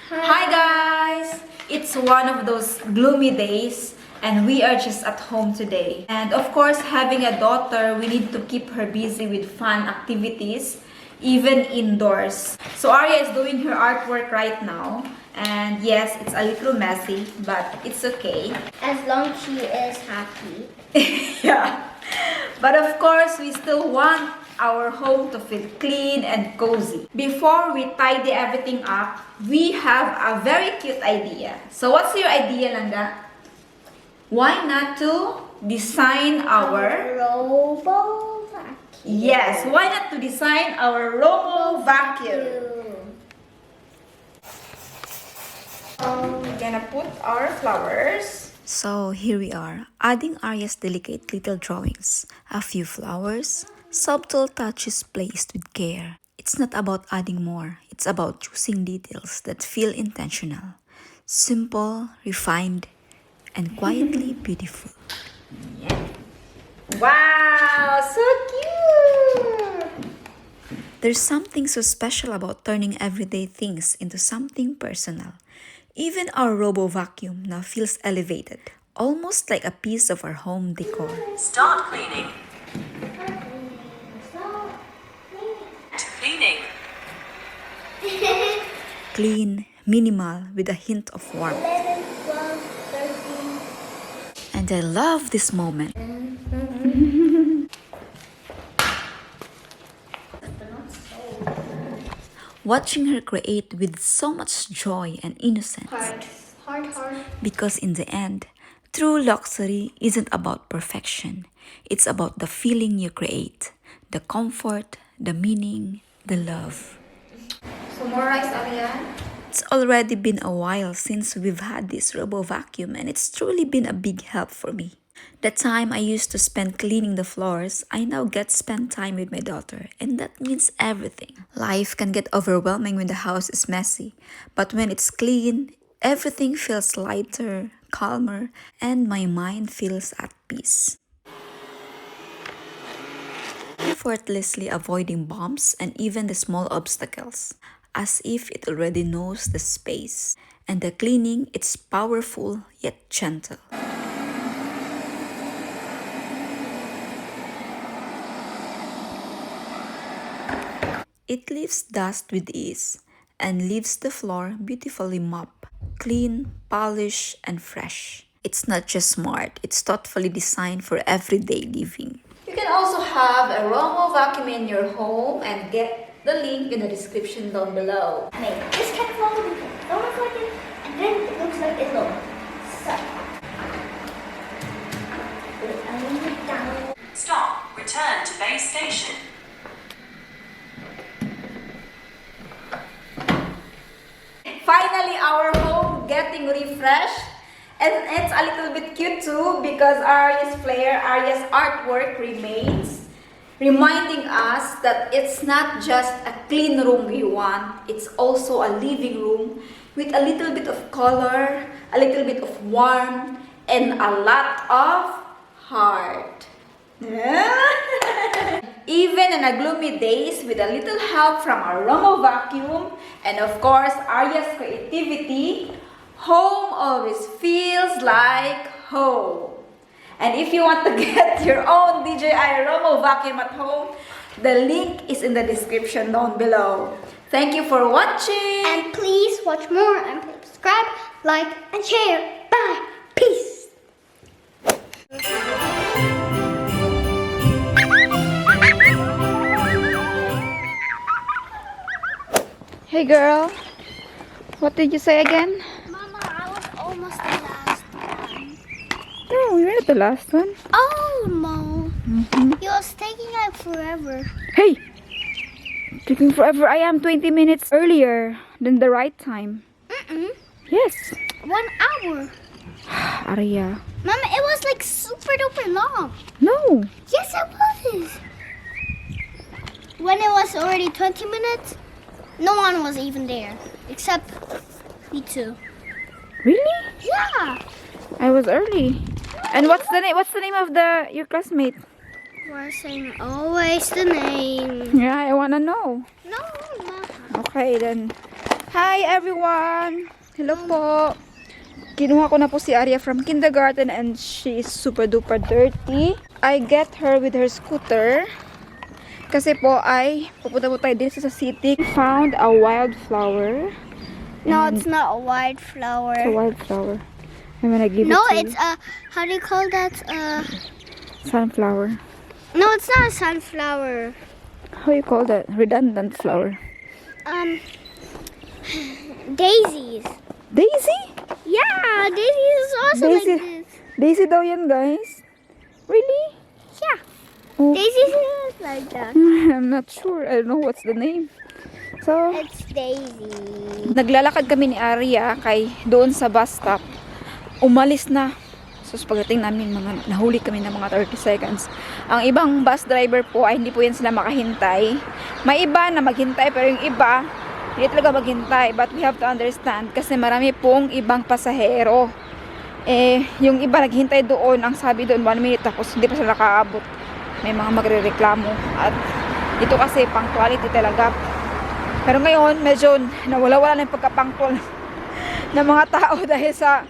Hi guys! It's one of those gloomy days and we are just at home today. And of course, having a daughter, we need to keep her busy with fun activities, even indoors. So Arya is doing her artwork right now. And yes, it's a little messy, but it's okay. As long as she is happy. Yeah. But of course, we still want our home to feel clean and cozy. Before we tidy everything up, we have a very cute idea. So what's your idea, Langa? Why not to design our... Robo vacuum. Yes, why not to design our Robo vacuum? We're gonna put our flowers. So here we are, adding Arya's delicate little drawings. A few flowers, subtle touches placed with care. It's not about adding more, it's about choosing details that feel intentional. Simple, refined, and quietly beautiful. Yeah. Wow, so cute! There's something so special about turning everyday things into something personal. Even our robo vacuum now feels elevated, almost like a piece of our home decor. Start cleaning. Cleaning. Clean, minimal, with a hint of warmth. 11, 12, 13. And I love this moment. Watching her create with so much joy and innocence. Heart. Because in the end, true luxury isn't about perfection. It's about the feeling you create, the comfort, the meaning, the love. So more rice, Arya? It's already been a while since we've had this robo vacuum and it's truly been a big help for me. The time I used to spend cleaning the floors, I now get to spend time with my daughter, and that means everything. Life can get overwhelming when the house is messy, but when it's clean, everything feels lighter, calmer, and my mind feels at peace. Effortlessly avoiding bumps and even the small obstacles, as if it already knows the space. And the cleaning, it's powerful yet gentle. It leaves dust with ease and leaves the floor beautifully mopped, clean, polished, and fresh. It's not just smart, it's thoughtfully designed for everyday living. You can also have a Romo vacuum in your home and get the link in the description down below. Wait, this can fall in it. Don't look like it. And then it looks like it though. So. Put it underneath down. Stop. Return to base station. Finally, our home getting refreshed. And it's a little bit cute too because Arya's flair, Arya's artwork remains, reminding us that it's not just a clean room we want, it's also a living room with a little bit of color, a little bit of warmth, and a lot of heart. Even in a gloomy days, with a little help from our Romo vacuum and of course Arya's creativity, home always feels like home. And if you want to get your own DJI Romo vacuum at home, the link is in the description down below. Thank you for watching. And please watch more and please subscribe, like, and share. Bye. Peace. Hey girl, what did you say again? Mama, I was almost the last one. No, you're not the last one. Almost. It was taking like forever. Hey! Taking forever. I am 20 minutes earlier than the right time. Yes. 1 hour. Arya. Mama, it was like super duper long. No. Yes, it was. When it was already 20 minutes, no one was even there. Except me two. Really? Yeah. I was early. And what's the name of your classmate? We're saying always the name. Yeah, I wanna know. No, Mama. Okay then. Hi everyone! Hello po! Kinuha ko na po si Arya from kindergarten and she is super duper dirty. I get her with her scooter. Kasi po ay pupunta po tayo din sa city. Found a wildflower. No, it's not a wildflower. It's a wildflower. I'm gonna give No, it to it's a, how do you call that? sunflower. No, it's not a sunflower. How you call that? Redundant flower. Daisies. Daisy? Yeah, daisies is also Daisy. like this. Daisy daw yan, guys. Really? Yeah, Oh. daisies is like that. I'm not sure. I don't know what's the name. So, It's Daisy. naglalakad kami ni Arya kay doon sa bus stop. Umalis na. So, pagdating namin, nahuli kami ng mga 30 seconds. Ang ibang bus driver po ay hindi po yan sila makahintay. May iba na maghintay pero yung iba hindi talaga maghintay. But we have to understand kasi marami pong ibang pasahero. Yung iba naghintay doon, ang sabi doon 1 minute tapos hindi pa sila nakaabot. May mga magrereklamo. At ito kasi punctuality talaga. Pero ngayon, medyo nawala-wala na yung pagka-punctual ng mga tao dahil sa,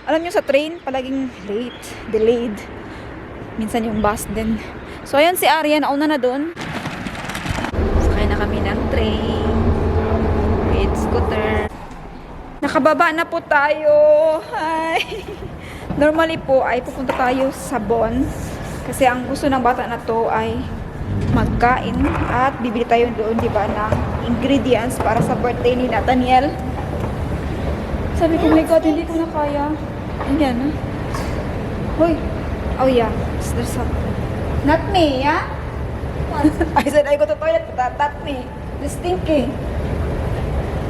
alam nyo, sa train, palaging late, delayed. Minsan yung bus din. So, ayun si Arya, nauna na doon. Sakay na kami ng train. With scooter. Nakababa na po tayo. Hi! Normally po ay pupunta tayo sa Bon. Kasi ang gusto ng bata na to ay magkain at bibili tayo doon, di ba, ng ingredients para sa birthday ni Nathaniel. Sabi ko, my God, hindi ko na kaya. Ayan, Hoy. Oh, yeah. There's some. Not me, yeah? I said, I go to toilet, but not me. This stinky.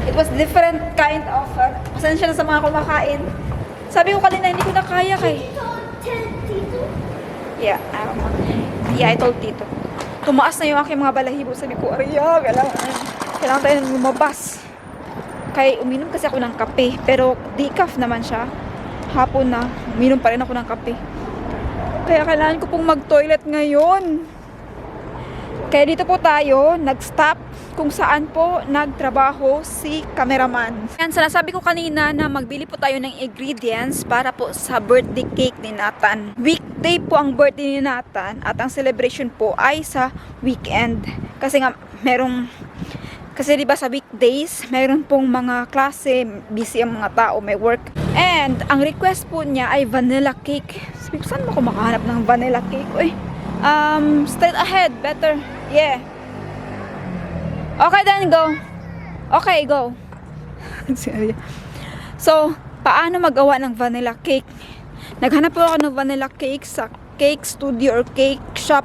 It was different kind of, pasensya na sa mga kumakain. Sabi ko kanina, hindi ko na kaya kay. Yeah, I told Tito. Tumaas na yung aking mga balahibo. Sabi ko, Arya, kailangan tayo nang lumabas. Kaya uminom kasi ako ng kape. Pero decaf naman siya. Hapon na, uminom pa rin ako ng kape. Kaya kailangan ko pong mag-toilet ngayon. Kaya dito po tayo, nag-stop kung saan po nagtrabaho si cameraman. Yan, sinasabi ko kanina na magbili po tayo ng ingredients para po sa birthday cake ni Nathan. Weekday po ang birthday ni Nathan at ang celebration po ay sa weekend. Kasi nga, kasi diba sa weekdays, meron pong mga klase, busy ang mga tao, may work. And ang request po niya ay vanilla cake. Sabi ko, saan mo ako makahanap ng vanilla cake? Uy, straight ahead, better. Yeah. Okay, then go. Okay, go. So, paano magawa ng vanilla cake? Naghanap po ako ng vanilla cake sa cake studio or cake shop.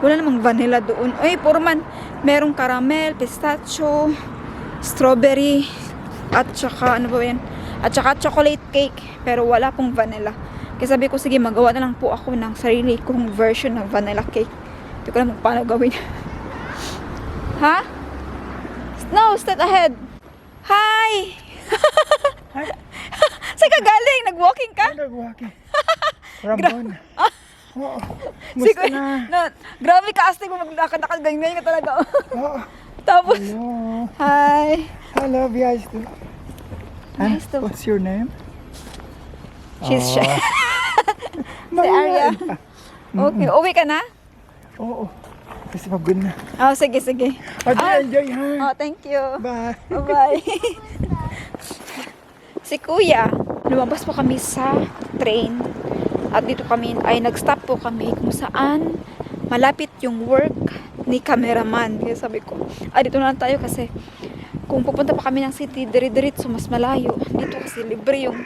Wala namang vanilla doon. Uy, puro man, merong caramel, pistachio, strawberry, at saka, ano ba yan? At saka chocolate cake. Pero wala pong vanilla. Kaya sabi ko, sige, magawa na lang po ako ng sarili kong version ng vanilla cake. Hindi ko alam kung paano gawin. Ha? No, straight ahead. Hi! Hi. Saan ka galing? Nag-walking ka? Nag-walking. Ramon. Oo. Sige, Musta na? no, grabe ka, astig mo maglakad-lakad. Ganyan ka talaga. Oo. Tapos, Hello. hi. Hello, Bias. Nice to- What's your name? She's shy. Si No, Arya. Okay, uwi ka na? Oo. Kasi pagod na. Oh, sige, sige. Enjoy, ha? Oh, thank you. Bye. Bye-bye. Si Kuya, lumabas po kami sa train. At dito kami, ay nag-stop po kami kung saan malapit yung work ni cameraman. Kaya sabi ko, dito na lang tayo kasi kung pupunta pa kami ng city, dire-diretso mas malayo. Dito kasi libre yung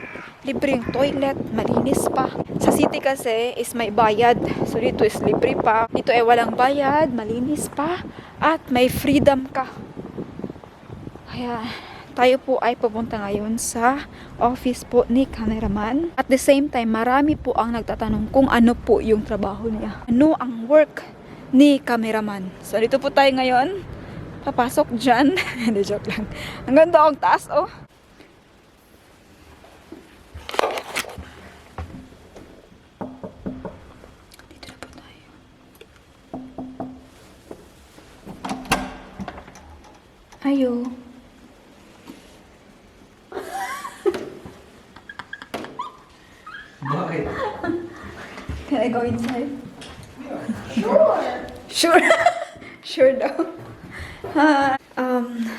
toilet, malinis pa. Sa city kasi is may bayad. So dito is libre pa. Dito ay walang bayad, malinis pa, at may freedom ka. Kaya tayo po ay pupunta ngayon sa office po ni cameraman. At the same time, marami po ang nagtatanong kung ano po yung trabaho niya. Ano ang work ni cameraman. So dito po tayo ngayon. Papasok dyan. Hindi, joke lang. Ang ganda ang taas, oh. Dito na po tayo. Ayo. Bakit? Can I go inside? Sure. Sure. Sure daw.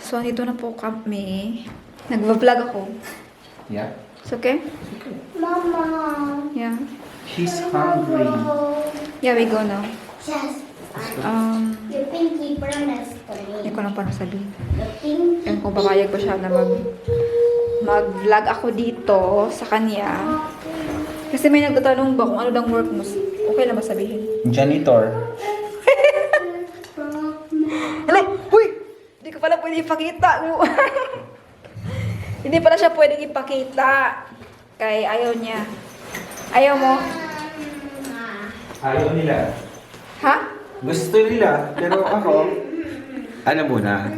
So, nandito na po kami. Nagva-vlog ako. Yeah? It's okay? Mama. Yeah. She's hungry. Yeah, we go now. Just Hindi your pinky promised to me. ko lang parang sabihin. The pinky. Ewan kung papayag ko siya na mag-vlog ako dito sa kanya. Kasi may nagtatanong ba kung ano daw work mo. Okay lang ba sabihin? Janitor. Hello! Uy! Hindi ko pala pwede ipakita. Hindi pala siya pwedeng ipakita. Kay ayaw niya. Ayaw mo? Ayaw nila. Ha? Gusto nila, pero ako, alam mo na.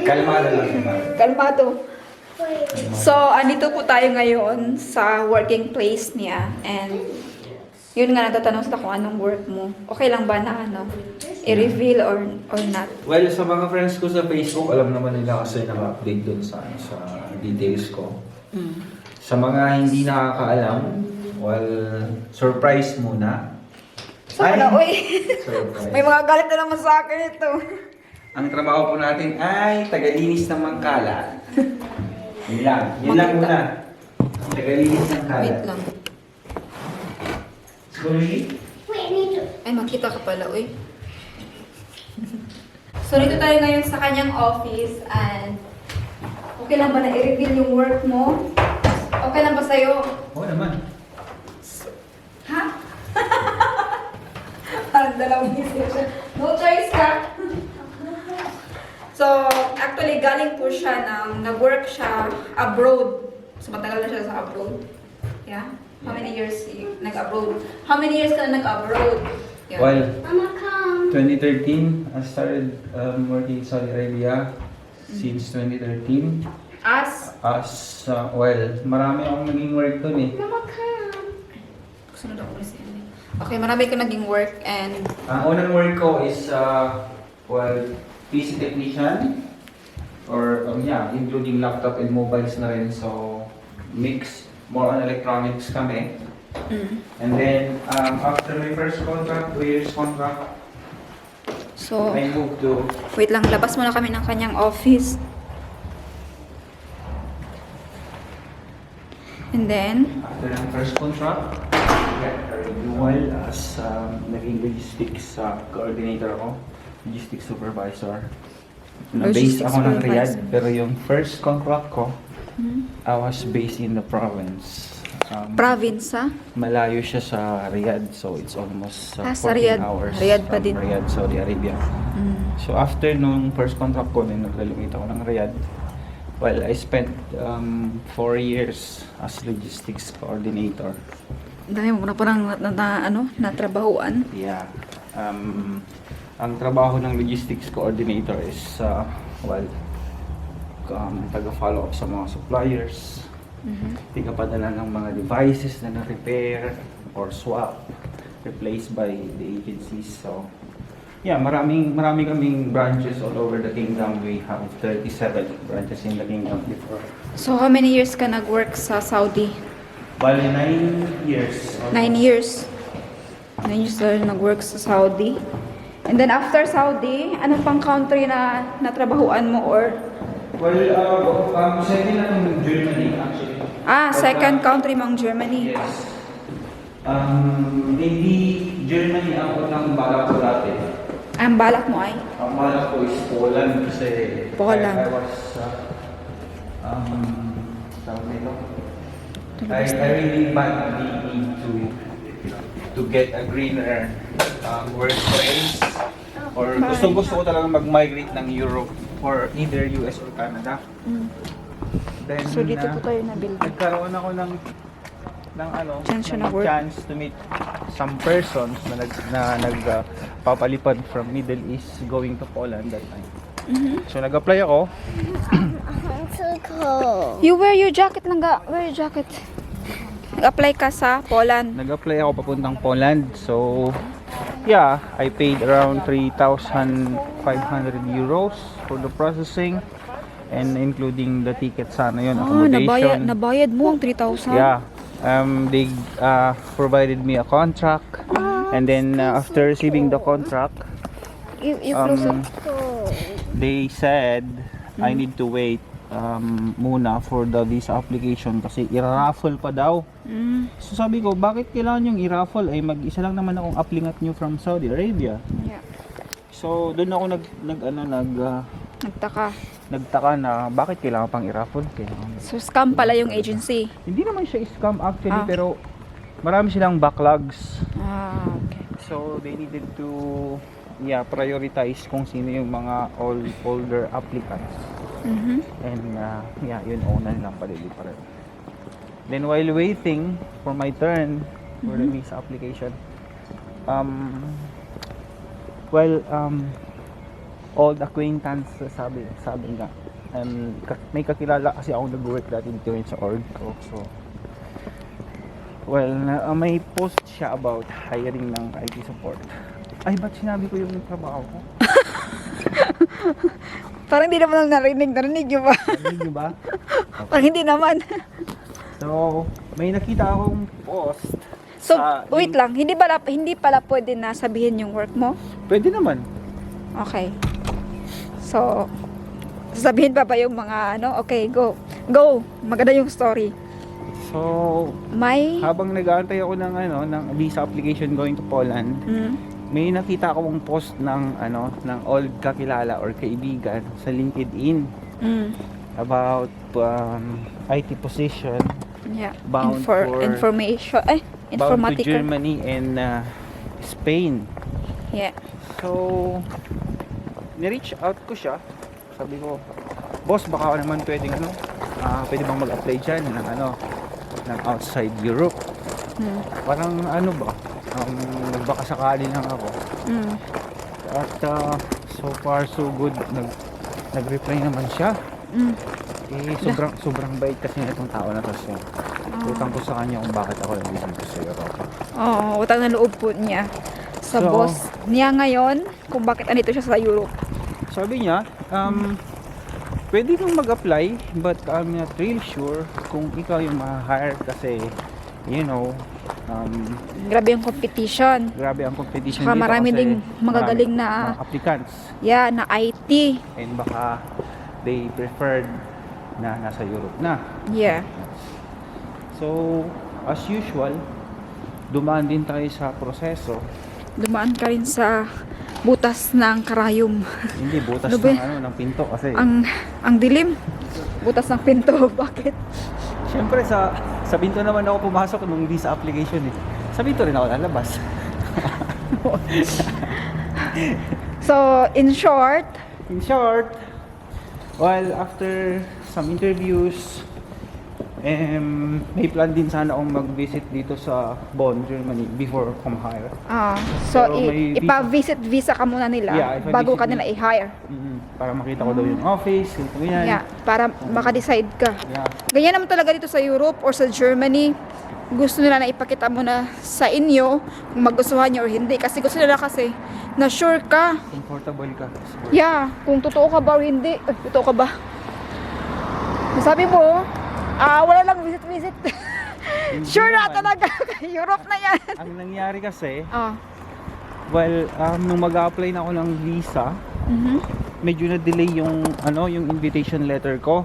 Kalmado lang naman. Kalmado. So, andito po tayo ngayon sa working place niya. And, yun nga natatanong sa kung anong work mo. Okay lang ba na i-reveal or not? Well, sa mga friends ko sa Facebook, alam naman nila kasi naka-update dun sa details ko. Sa mga hindi nakakaalam, well, surprise muna. So, wala, uy. Surprise. May mga galit na naman sa akin ito. Ang trabaho po natin ay tagalinis ng mangkala. Yun lang. Yun lang muna. Tagalinis ng kalat. Wait lang. Sorry? Wait, I need to. Ay, makita ka pala, uy. So, dito tayo ngayon sa kanyang office and okay lang ba na i-reveal yung work mo? Okay lang ba sa'yo? Oo naman. Ha? Parang dalawang isip siya. No choice ka. So, actually, galing po siya nag-work siya abroad. So, matagal na siya sa abroad. Yeah? How many years nag-abroad? How many years ka na nag-abroad? Yeah. Well, Mama, come. 2013, I started working in Saudi Arabia since 2013. As? Well, marami akong naging work dun eh. Mama, come. Sunod ako na siya. Okay, marami ka naging work and Ang unang work ko is, well, PC technician. Or, yeah, including laptop and mobiles na rin. So, mix, more on electronics kami. And then, after my first contract, 2 years contract, so, I moved to wait lang, labas muna kami ng kanyang office. And then, after ng first contract, got a renewal as naging logistics coordinator ako, logistics supervisor. Based Logistics ako ng Riyadh, supervisor. pero yung first contract ko, I was based in the province. province, ha? Malayo siya sa Riyadh, so it's almost Sa 14 Riyadh. hours Riyadh pa from din. Riyadh, Saudi Arabia. So after nung first contract ko, nung naglalumit ako ng Riyadh, well, I spent 4 years as logistics coordinator. Dahil mo na parang natrabahuan. Yeah. Ang trabaho ng logistics coordinator is, well, taga-follow up sa mga suppliers, tigapadala ng mga devices na na-repair or swap, replaced by the agencies. So, yeah, marami kaming branches all over the kingdom. We have 37 branches in the kingdom before. So, how many years ka nag-work sa Saudi? Bali, 9 years. 9 years. 9 years na nag-work sa Saudi. And then after Saudi, anong pang country na natrabahuan mo or? Well, second na ng Germany actually. Second country mong Germany. Yes. Hindi Germany ang unang balak ko dati. Ang balak mo ay? Ang balak ko is Poland kasi Poland. I was tawag nito? I really badly need to get a greener workplace, or gusto ko talaga mag-migrate ng Europe or either US or Canada. Then, So, dito po tayo na-build. nagkaroon ako ng Chance ng na work. chance to meet some persons na nagpapalipad from Middle East going to Poland that time. So nag-apply ako. I'm so cold. You wear your jacket lang ga. Wear your jacket. Nag-apply ka sa Poland. Nag-apply ako papuntang Poland. So yeah, I paid around 3,500 euros for the processing and including the ticket sana yun, accommodation. Nabayad mo ang 3,000? Yeah. They provided me a contract, and then after receiving the contract, You close it. they said I need to wait muna for the visa application kasi i-raffle pa daw. So sabi ko, bakit kailangan yung i-raffle? Ay mag-isa lang naman akong applicant nyo from Saudi Arabia. Yeah. So doon ako nagtaka na bakit kailangan pang i-raffle. So scam pala yung agency. Hindi naman siya scam actually, Ah. pero marami silang backlogs. Okay. So they needed to prioritize kung sino yung mga older applicants. And yun una nilang palili pa rin. Then while waiting for my turn for the visa application, old acquaintance sabi nga, may kakilala kasi ako nag-work dati dito rin sa org ko. So may post siya about hiring ng IT support. Ay, ba't sinabi ko yung trabaho ko? Parang hindi naman narinig nyo ba? Narinig niyo ba? Parang hindi naman. So, may nakita akong post. So, sa wait lang. Hindi pala pwede na sabihin yung work mo? Pwede naman. Okay. So, sasabihin pa ba yung mga ano? Okay, go. Go! Maganda yung story. So, May... habang nag-aantay ako ng visa application going to Poland, may nakita akong post ng old kakilala or kaibigan sa LinkedIn about IT position Yeah. bound for Information. bound to Informatical. Germany and Spain. Yeah. So, ni-reach out ko siya. Sabi ko, boss, baka naman pwede bang mag-apply dyan ng outside Europe. Parang nagbaka sakali lang ako. At so far so good, nag-reply naman siya. Sobrang bait kasi itong tao na to siya. Utang ko sa kanya kung bakit ako nandito sa Europa. Oo, utang na loob po niya sa So, boss niya ngayon kung bakit andito siya sa Europe. Sabi niya, pwede kang mag-apply but I'm not really sure kung ikaw yung ma-hire kasi Grabe yung competition. grabe ang competition Saka dito marami kasi ding magagaling marami na- applicants Yeah, na IT. and baka they preferred na nasa Europe na. Yeah. So, as usual, dumaan din tayo sa proseso. Dumaan ka rin sa butas ng karayom. Hindi butas Ano ba ng pinto kasi Ang dilim. Butas ng pinto. Bakit? syempre sa pinto naman ako pumasok nung visa application eh. Sa pinto rin ako lalabas. So, in short, In short, after some interviews, may plan din sana akong mag-visit dito sa Bonn, Germany before come hire. so Pero may ipa-visit visa ka muna nila Yeah, ipa-visit bago ka nila. nila i-hire. Para makita ko daw yung office, ganyan. Yeah, para makadecide ka. Yeah. Ganyan naman talaga dito sa Europe or sa Germany. Gusto nila na ipakita mo na sa inyo kung magustuhan niyo or hindi. Kasi gusto nila kasi na sure ka. Comfortable ka. Yeah, kung totoo ka ba or hindi. Totoo ka ba? Sabi mo, wala lang visit-visit. Sure na naman. talaga. Europe na yan. Ang nangyari kasi, Ah. nung mag-apply na ako ng visa, medyo na-delay yung invitation letter ko.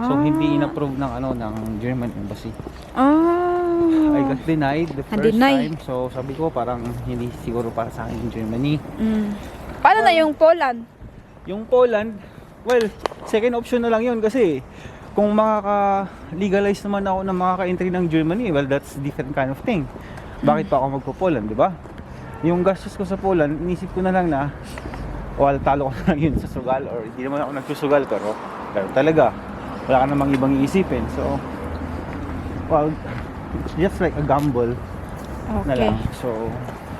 So hindi in-approve ng German embassy. I got denied the first Na-deny. time. So sabi ko parang hindi siguro para sa akin yung Germany. Paano na yung Poland? Yung Poland, second option na lang yun kasi kung makaka-legalize naman ako na makaka-entry ng Germany, that's different kind of thing. Bakit pa ako magpo-Poland, di ba? Yung gastos ko sa Poland, inisip ko na lang na talo ko na lang yun sa sugal or hindi naman ako nagsusugal pero talaga wala ka namang ibang iisipin. So it's just like a gamble na Okay. lang. So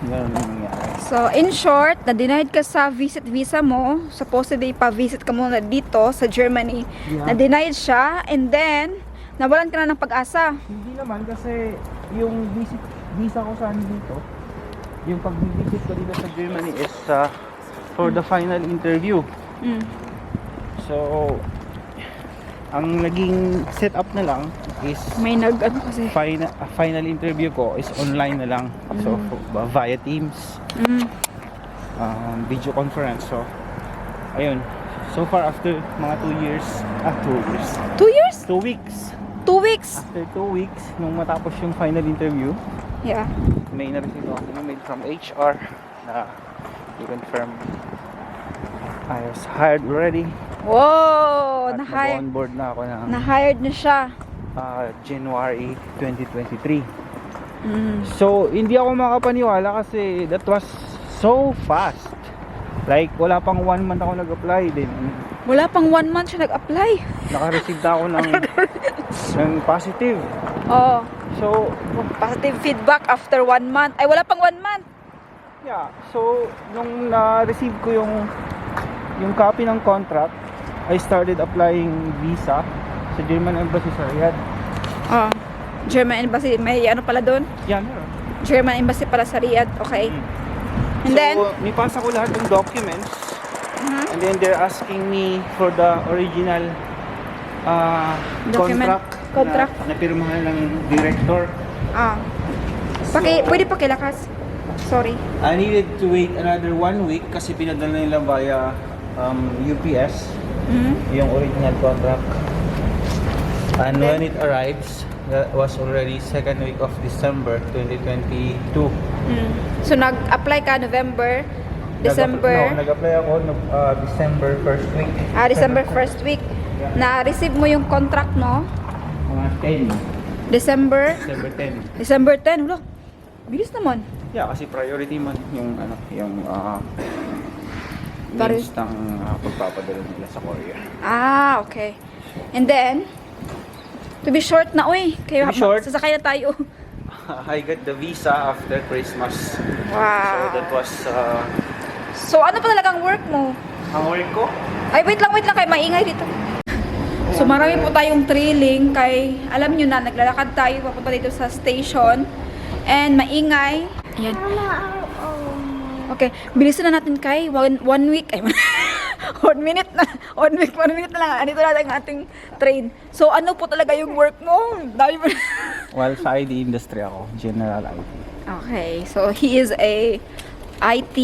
ganun ang nangyari. So, in short, na-denied ka sa visit visa mo. Supposedly, pa-visit ka muna dito sa Germany. Yeah. Na-denied siya, and then, nawalan ka na ng pag-asa. Hindi naman kasi yung visa ko saan dito, yung pag-visit ko dito sa Germany is for the final interview. So, ang naging setup na lang is May ano kasi. final interview ko is online na lang. So via Teams, video conference. So ayun. So far after mga 2 years, 2 years? 2 weeks. 2 weeks? After 2 weeks, nung matapos yung final interview, Yeah. may na-receive ako email from HR na i-confirm I was hired already. Wow! At mag-onboard na ako ng Na-hired na siya. January 2023. So, hindi ako makapaniwala kasi that was so fast. Like, wala pang 1 month ako nag-apply din. Wala pang 1 month siya nag-apply. Naka-receive na ako ng positive. Oh, So, positive feedback after 1 month. Ay, wala pang 1 month. yeah. So, nung na-receive ko yung copy ng contract, I started applying visa sa German Embassy sa Riyadh. Oh, German Embassy. May ano pala doon? Yan, meron. German Embassy pala sa Riyadh. Okay. And then, So, nipasa ko lahat ng documents. And then they're asking me for the original Document. Contract. na pirmahan ng director. pwede pakilakas. Sorry. I needed to wait another 1 week kasi pinadala nila via UPS yung original contract. And when it arrives, that was already 2nd week of December 2022. So, nag-apply ka November, December. Nag-apply ako December 1st week. December 1st week. Na-receive mo yung contract mo? Mga 10. December 10. December 10. Wala. Bilis naman. Yeah, kasi priority man yung Pare- means ng pagpapadala nila sa Korea. Okay. And then, to be short na, uy. Kaya To be short? sasakay na tayo. I got the visa after Christmas. Wow. So that was So, ano pa talagang work mo? ang work ko. Ay, wait lang, kay maingay dito. So, marami po tayong trailing kay, alam nyo na, naglalakad tayo papunta dito sa station. And maingay. Ayan. Okay, bilisan na natin kay 1 week. Ay, 1 minute na. 1 minute na lang. Andito na ang ating train. So, ano po talaga yung work mo? Dami mo. Well, sa ID industry ako, general IT. Okay, so he is a IT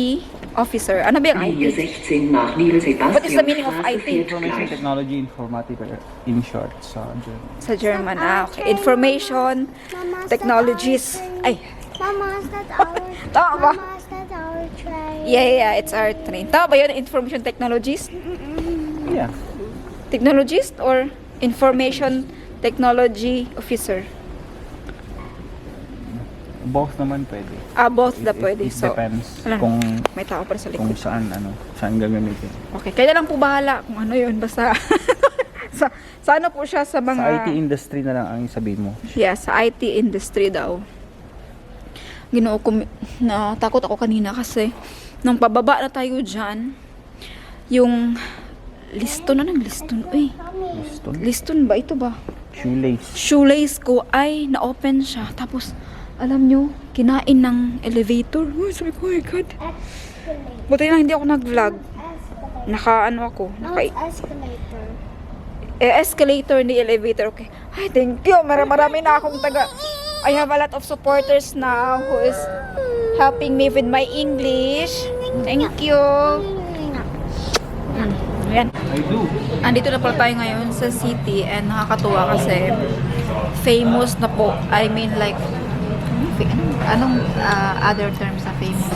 officer. Ano ba yung Linie IT? 16 nach Nieder What is the meaning of IT? Information technology informatica in short sa German. Sa German, okay. Information technologies. Ay, Mama, is that our tama ba? Mama, is that our train? Yeah, it's our train. Tama ba yun? Information technologies? Yeah. Technologist or information technology officer? Both naman pwede. Both na pwede. It So, depends wala na. kung may tao pa rin sa kung likod. saan gagamitin. Okay, kaya lang po bahala kung ano yun. Basta, sa ano po siya sa mga... Sa IT industry na lang ang sabihin mo. Yeah, sa IT industry daw. Ginoo ko, natakot ako kanina kasi nung pababa na tayo dyan, yung liston, anong liston? Uy, Liston. liston ba? Ito ba? Shoelace. Shoelace ko ay na-open siya. Tapos, alam nyo, kinain ng elevator. Uy, sabi ko, oh my God. Buti lang hindi ako nag-vlog. Naka-ano ako. Escalator. Escalator, ni elevator. Okay. Ay, thank you. Marami na akong I have a lot of supporters now who is helping me with my English. Thank you. Ayan. I do. Andito na pala tayo ngayon sa city and nakakatuwa kasi famous na po. I mean like, anong other terms na famous?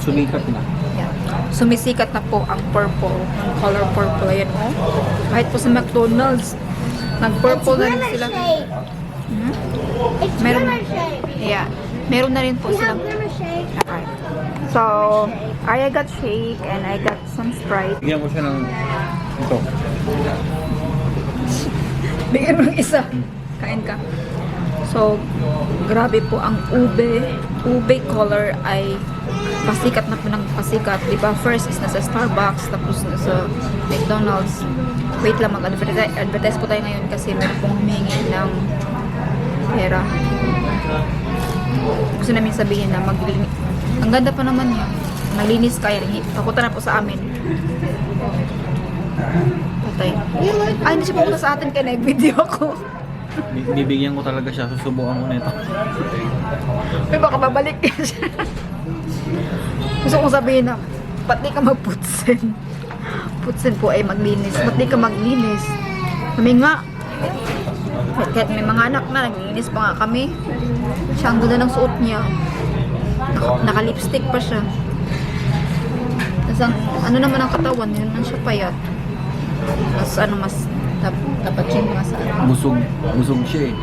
Sumikat na. Yeah. Sumisikat na po ang purple, ang color purple. Ayan o. Kahit po sa McDonald's, nag-purple na rin sila. It's Meron- gonna shake. Yeah. Meron na rin po We have silang... gonna shake. Okay. So, I got shake and I got some Sprite. Bigyan ko siya ng ito. Bigyan mo ng isa. Kain ka. So, grabe po ang ube. Ube color ay pasikat na po ng pasikat. Diba? First is nasa Starbucks, tapos nasa McDonald's. Wait lang, mag-advertise po tayo ngayon kasi meron pong humingi ng pera. Gusto namin sabihin na maglinis. Ang ganda pa naman yun. Malinis kaya rin. Papunta na po sa amin. tay. Ay, hindi siya pumunta sa atin kaya nag-video ako. Bibigyan ko talaga siya, susubukan ko nito. Pero baka babalik siya. Gusto kong sabihin na, ba't di ka magputsin? Putsin po ay maglinis. Ba't di ka maglinis? Kami nga, kahit may mga anak na, naglinis pa nga kami. Siya, ang ganda ng suot niya. Naka-lipstick pa siya. Tapos ano naman ang katawan, yun man siya payat. Mas mas dapat siya mas Busog siya eh.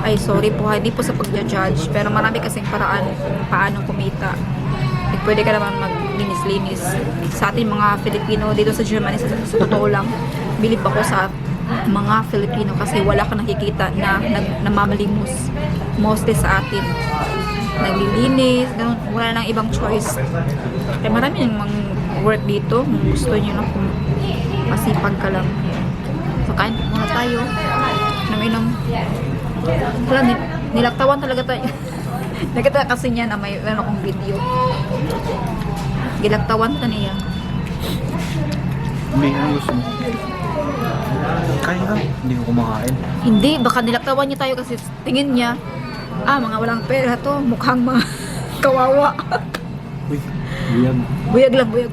Ay, sorry po, hindi po sa pagja-judge. Pero marami kasing paraan kung paano kumita. Like, pwede ka naman maglinis-linis. Sa ating mga Filipino, dito sa Germany, sa totoo lang, bilib ako sa mga Filipino kasi wala kang nakikita na namamalimos. Mostly sa atin. Naglilinis, ganun, wala nang ibang choice. Kaya marami yung mga work dito. Kung gusto nyo na kung masipag ka lang. So, kain muna tayo. Naminom. Wala, nilaktawan talaga tayo. Nakita kasi niya na may meron akong video. Gilaktawan ta niya. Hindi, ano gusto mo? Kaya ka, hindi ko kumakain. Hindi, baka nilaktawan niya tayo kasi tingin niya, mga walang pera to, mukhang mga kawawa. Uy, buyag. Buyag lang, buyag.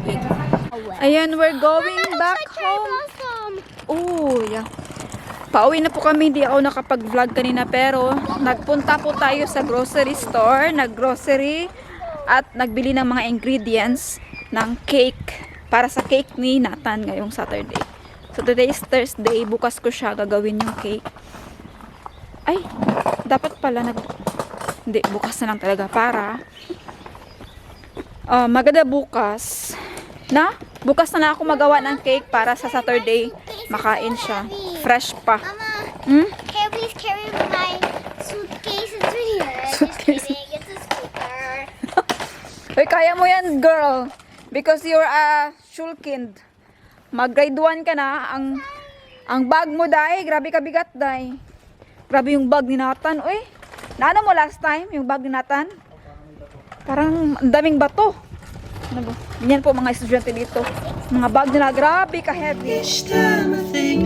Ayan, we're going back Cherry home. blossom. Oh, yeah. Pauwi na po kami, hindi ako nakapag-vlog kanina pero nagpunta po tayo sa grocery store, nag-grocery at nagbili ng mga ingredients ng cake para sa cake ni Nathan ngayong Saturday. So today is Thursday, bukas ko siya gagawin yung cake. Ay, dapat pala hindi, bukas na lang talaga para maganda bukas na bukas na lang ako magawa ng cake para sa Saturday makain siya. Fresh pa. Mama, Hmm? can you please carry my suitcase into here? Suitcase. Just kidding, it's a scooter. Uy, kaya mo yan, girl. Because you're a Schulkind. Mag-grade 1 ka na. Ang bag mo, day. Grabe ka bigat, day. Grabe yung bag ni Nathan. Uy, naano mo last time, yung bag ni Nathan? Parang ang daming bato. Ano ba? Ganyan po mga estudyante dito. Mga bag nila, grabe ka heavy. Each time I think